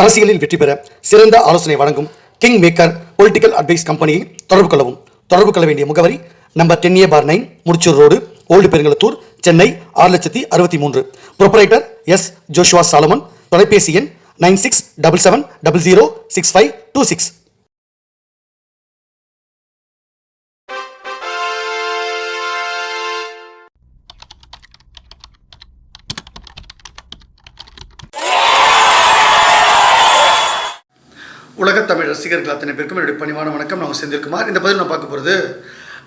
அரசியலில் வெற்றி பெற சிறந்த ஆலோசனை வழங்கும் கிங் மேக்கர் பொலிட்டிக்கல் அட்வைஸ் கம்பெனியை தொடர்பு கொள்ளவும். தொடர்பு கொள்ள வேண்டிய முகவரி number 10A/9 Mudichur road, old Perungalathur, Chennai 6,63,000. Proprietor S. Joshua Solomon. தொலைபேசி எண் 9677006526. உலகத் தமிழ் ரசிகர்கள் அத்தனை பேருக்கும் என்னுடைய பணிவான வணக்கம். நான் செந்தில்குமார். இந்த பதில் நான் பார்க்க போகிறது,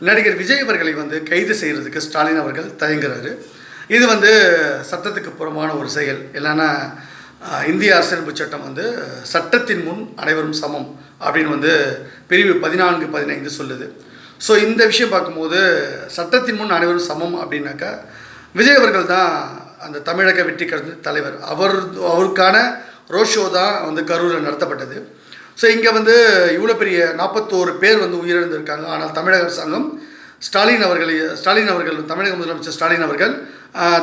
நடிகர் விஜய் அவர்களை கைது செய்கிறதுக்கு ஸ்டாலின் அவர்கள் தயங்குறாரு. இது சட்டத்துக்கு புறமான ஒரு செயல். இல்லைன்னா இந்திய அரசியலமைப்பு சட்டம் சட்டத்தின் முன் அனைவரும் சமம் அப்படின்னு பிரிவு 14-15 சொல்லுது. ஸோ இந்த விஷயம் பார்க்கும்போது சட்டத்தின் முன் அனைவரும் சமம் அப்படின்னாக்கா விஜய் அவர்கள் தான் அந்த தமிழக வெற்றி கழக தலைவர். அவருக்கான ரோட் ஷோ தான் கரூரில் நடத்தப்பட்டது. ஸோ இங்கே இவ்வளோ பெரிய 41 பேர் உயிரிழந்திருக்காங்க. ஆனால் தமிழக அரசாங்கம் ஸ்டாலின் அவர்கள் தமிழக முதலமைச்சர் ஸ்டாலின் அவர்கள்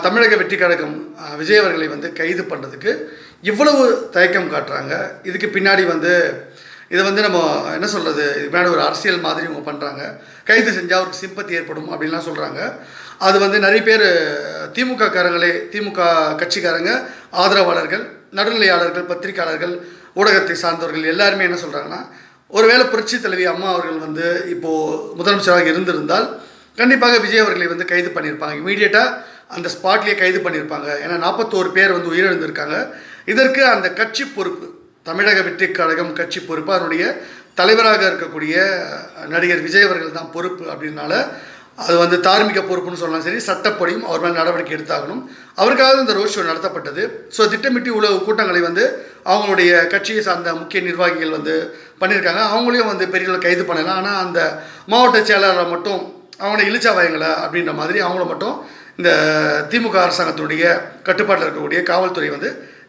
தமிழக வெற்றி கழகம் விஜய் அவர்களை கைது பண்ணுறதுக்கு இவ்வளவு தயக்கம் காட்டுறாங்க. இதுக்கு பின்னாடி இதை நம்ம என்ன சொல்கிறது, இது பின்னாடி ஒரு அரசியல் மாதிரி இவங்க பண்ணுறாங்க. கைது செஞ்சால் அவருக்கு சிம்பத்தி ஏற்படும் அப்படின்லாம் சொல்கிறாங்க. அது நிறைய பேர் திமுக கட்சிக்காரங்க, ஆதரவாளர்கள், நடுநிலையாளர்கள், பத்திரிகையாளர்கள், ஊடகத்தை சார்ந்தவர்கள் எல்லாருமே என்ன சொல்கிறாங்கன்னா, ஒருவேளை புரட்சி தலைவி அம்மா அவர்கள் இப்போது முதலமைச்சராக இருந்திருந்தால் கண்டிப்பாக விஜய் அவர்களை கைது பண்ணியிருப்பாங்க. இமீடியட்டாக அந்த ஸ்பாட்லேயே கைது பண்ணியிருப்பாங்க. ஏன்னா 41 பேர் உயிரிழந்திருக்காங்க. இதற்கு அந்த கட்சி பொறுப்பு, தமிழக வெற்றி கழகம் கட்சி பொறுப்பு, அதனுடைய தலைவராக இருக்கக்கூடிய நடிகர் விஜய் அவர்கள் தான் பொறுப்பு. அப்படின்னால அது தார்மீக பொறுப்புன்னு சொல்லலாம். சரி, சட்டப்படியும் அவர் மேலே நடவடிக்கை எடுத்தாகணும். அவருக்காக இந்த ரோட் ஷோ நடத்தப்பட்டது. ஸோ திட்டமிட்டு உள்ள கூட்டங்களை அவங்களுடைய கட்சியை சார்ந்த முக்கிய நிர்வாகிகள் பண்ணியிருக்காங்க. அவங்களையும் பெரிய கைது பண்ணலாம். ஆனால் அந்த மாவட்ட செயலாளரை மட்டும் அவங்கள இழிச்சா வாயங்களா அப்படின்ற மாதிரி அவங்கள மட்டும் இந்த திமுக அரசாங்கத்தினுடைய கட்டுப்பாட்டில் இருக்கக்கூடிய காவல்துறை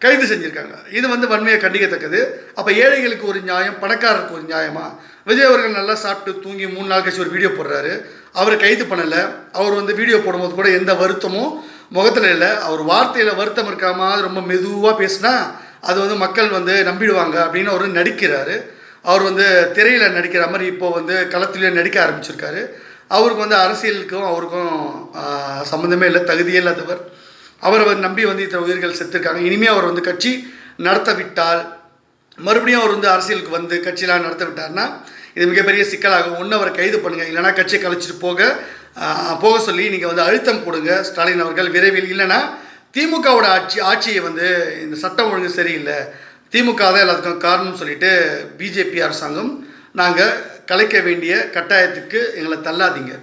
கைது செஞ்சுருக்காங்க. இது வன்மையை கண்டிக்கத்தக்கது. அப்போ ஏழைகளுக்கு ஒரு நியாயம், பணக்காரருக்கு ஒரு நியாயமா? விஜய் அவர்கள் நல்லா சாப்பிட்டு தூங்கி 3 நாள் கழிச்சு ஒரு வீடியோ போடுறாரு. அவரை கைது பண்ணலை. அவர் வீடியோ போடும்போது கூட எந்த வருத்தமும் முகத்தில் இல்லை. அவர் வார்த்தையில் வருத்தம் இருக்காமல் ரொம்ப மெதுவாக பேசினா அது மக்கள் நம்பிடுவாங்க அப்படின்னு அவர் நடிக்கிறாரு. அவர் திரையில் நடிக்கிற மாதிரி இப்போது களத்திலே நடிக்க ஆரம்பிச்சிருக்காரு. அவருக்கு அரசியலுக்கும் அவருக்கும் சம்மந்தமே இல்லை, தகுதியே இல்லாதவர். அவரை நம்பி இத்தனை உயிர்கள் செத்துருக்காங்க. இனிமேல் அவர் கட்சி நடத்த விட்டால், மறுபடியும் அவர் அரசியலுக்கு கட்சியெலாம் நடத்த விட்டார்னா இது மிகப்பெரிய சிக்கலாகும். ஒன்று அவரை கைது பண்ணுங்கள், இல்லைனா கட்சியை கழிச்சிட்டு போக சொல்லி நீங்கள் அழுத்தம் கொடுங்க ஸ்டாலின் அவர்கள் விரைவில். இல்லைனா திமுகவோட ஆட்சியை இந்த சட்டம் ஒழுங்கு சரியில்லை, திமுக தான் எல்லாத்துக்கும் காரணம் சொல்லிட்டு பிஜேபி அரசாங்கம் நாங்கள் கலைக்க வேண்டிய கட்டாயத்துக்கு எங்களை தள்ளாதீங்க.